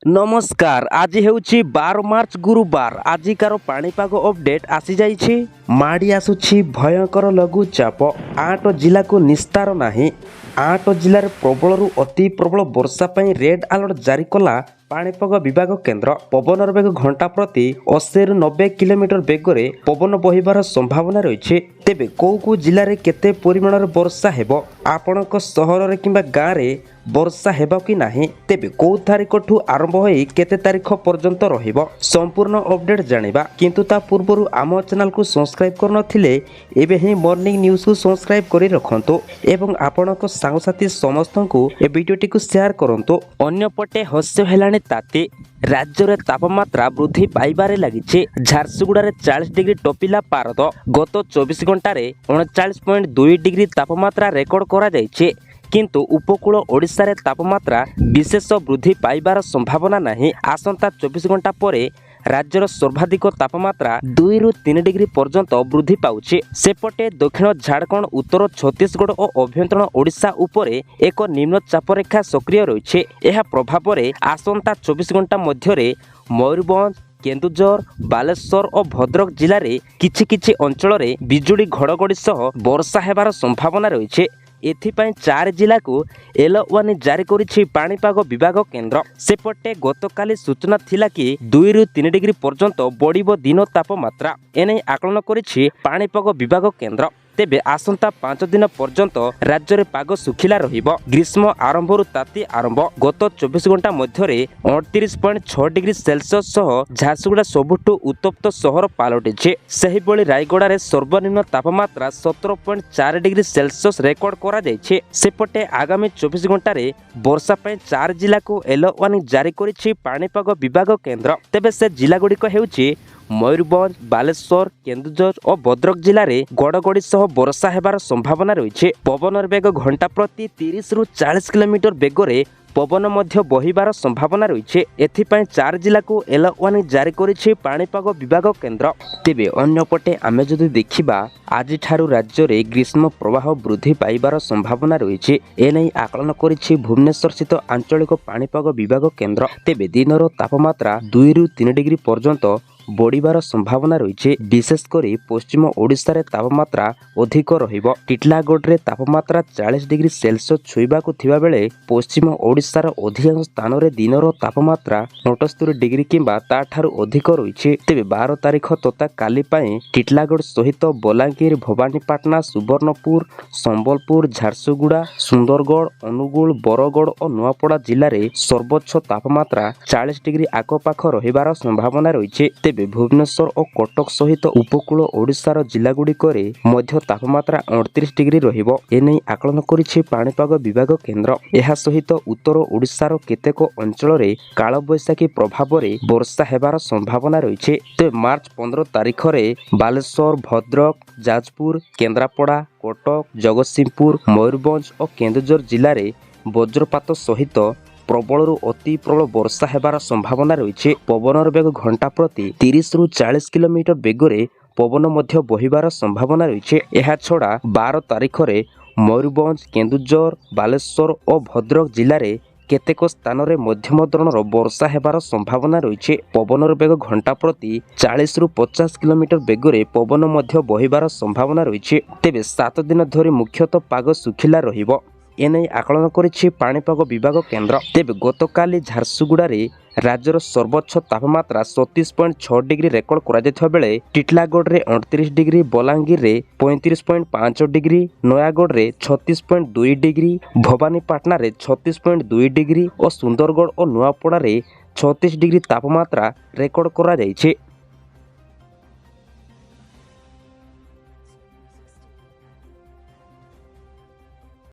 नमस्कार आज हेउछि 12 मार्च गुरुवार आजिकार पाणीपाग अपडेट आसी जाइछि माड़ी आसुछि भयंकर लघुचाप 8 जिला को निस्तार नाही 8 जिले प्रबलरू अति प्रबल वर्षा पई रेड अलर्ट जारी कला पाणीपाग विभाग केन्द्र पवनर बेग घंटा प्रति 80 ରୁ 90 किलोमीटर बेगरे पवन बहिबार संभावना रही तेबे कौ जिले में केते परिमाण वर्षा हेबो आपणक सहर रे किंबा गाँ रे वर्षा हेबो कि नाही तेबे कौ तारीख ठू आरंभ होई केते तारीख पर्यंत रहिबो संपूर्ण अपडेट जानिबा किंतु ता पूर्वरु आम चैनल को सब्सक्राइब करनथिले एबे ही मॉर्निंग न्यूज को सब्सक्राइब करी रखंतो एवं आपणक सांगसाथी समस्त को ए वीडियोटी को शेयर करंतो अन्य पटे हस्य हेलानी ताते राज्य रे तापमात्रा वृद्धि पाइबारे लागिছে झारसुगुड़ा रे 40 डिग्री टपिला पारद गत 24 घंटा रे 39.2 डिग्री तापमात्रा रेकर्ड करा जायছে किंतु उपकूल ओडिशा रे तापमात्रा विशेष वृद्धि पाइबार संभावना नहीं आसंता 24 घंटा परे राज्यर सर्वाधिक तापमात्रा 2 ରୁ 3 डिग्री पर्यंत वृद्धि पाउछि सेपटे दक्षिण झारखंड उत्तर छत्तीसगढ़ और अभ्यंतरण ओडिशा उपरे एक निम्न चाप रेखा सक्रिय रहिছে एहा प्रभाव रे आसंता 24 घंटा मध्यरे मयूरभंज केन्दुझर बालेश्वर और भद्रक जिले में किछि अंचल रे बिजुली घड़घड़ी सह वर्षा हेबार संभावना रहिছে एथिपाई 4 जिला को येलो जारी करिछि पाणीपाग विभाग केन्द्र सेपटे गतकाली सूचना थिला कि 2 ରୁ 3 डिग्री पर्यंत बढ़िबो दिन तापमात्रा एनै आकलन करिछि पाणीपाग विभाग केन्द्र तेबे आसंता 5 दिन पर्यंत राज्य में पाग सुखिला रहिबो ग्रीष्म आरंभरु ताती आरंभ गत 24 घंटा मध्यरे 38.6 डिग्री सेल्सियस सह झारसुगुड़ा सबुठु उत्तप्त सहर पालटिছে सही बळी रायगड़ा रे सर्वनिम्न तापमात्रा 17.4 डिग्री सेल्सियस रेकर्ड करा जायছে सेपटे आगामी 24 घंटा रे वर्षा पय 4 जिला को येलो वार्निंग जारी करिछि पाणीपाग विभाग केन्द्र तेबे से जिला गुड़िक हेउछि मयूरभंज बालेश्वर केन्दुझर और भद्रक जिले में गड़गड़ी सह वर्षा हेबार संभावना रही पवनर बेग घंटा प्रति 30 ରୁ 40 किलोमीटर बेगरे पवन मध्य बहिबार संभावना रही एथिपाई 4 जिला को येलो वार्निंग जारी करिछि पाणीपाग विभाग केन्द्र तेबे अन्यपटे आमे जदि देखिबा आज ठारू राज्य रे ग्रीष्म प्रवाह वृद्धि पाइबार संभावना रही एनै आकलन करिछि भुवनेश्वर स्थित आंचलिक पाणीपाग विभाग केन्द्र तेबे दिनर तापमात्रा 2 ରୁ 3 डिग्री पर्यंत बढ़िबार संभावना रही विशेषकर पश्चिम ओडिशा रे तापमात्रा अधिक रहिबो टिटलागढ़ रे तापमात्रा 40 डिग्री सेल्सियस छुईबाकु थिबा बेले पश्चिम ओडिशार अधिकांश स्थान रे दिनर तापमात्रा 69 डिग्री किंबा ताठारु अधिक रही तेबे 12 तारीख तथा काली पई टिटलागढ़ सहित बलांगीर भवानीपाटना सुवर्णपुर संबलपुर झारसुगुड़ा सुंदरगढ़ अनुगुल बरगढ़ और नुआपड़ा जिले में सर्वोच्च तापमात्रा 40 डिग्री आखपाख रहिबार संभावना रही भुवनेश्वर और कटक सहित उपकूल ओडिशार जिलागुड़िक मध्य तापमात्रा 38 डिग्री रहिबो एनै आकलन करिछि पाणीपाग विभाग केन्द्र एहा सहित उत्तर ओडिशार केतेक अंचल रे कालबैशाखी प्रभाव रे वर्षा हेबार संभावना रहिছে ते मार्च 15 तारीख रे बालेश्वर भद्रक जाजपुर केन्द्रापड़ा कटक जगतसिंहपुर मयूरभंज और केन्दुझर जिले में वज्रपात सहित प्रबल अति प्रबल वर्षा हेबार संभावना रही पवनर बेग घंटा प्रति 30 ରୁ 40 किलोमीटर बेगरे पवन मध्य बहिबार संभावना रही एहा छड़ा 12 तारीख रे मयूरभंज केन्दुझर बालेश्वर और भद्रक जिले में केतेक स्थान रे मध्यम धरणर वर्षा हेबार संभावना रही पवनर बेग घंटा प्रति 40 ରୁ 50 किलोमीटर बेगरे पवन मध्य बहिबार संभावना रही तेबे 7 दिन धरी मुख्यतः पाग सुखिला रहिबो एनै आकलन करिछि पाणीपाग विभाग केन्द्र तेबे गतकाली झारसुगुड़ा रे राज्यर सर्वोच्च तापमात्रा 37.6 डिग्री रेकर्ड करा जायथिबा बेले टिटलागढ़ रे 38 डिग्री बलांगीर रे 35.5 डिग्री नयागढ़ रे 36.2 डिग्री भवानीपाटना रे 36.2 डिग्री और सुंदरगढ़ और नुआपड़ा रे 36 डिग्री तापमात्रा रेकर्ड करा जायछि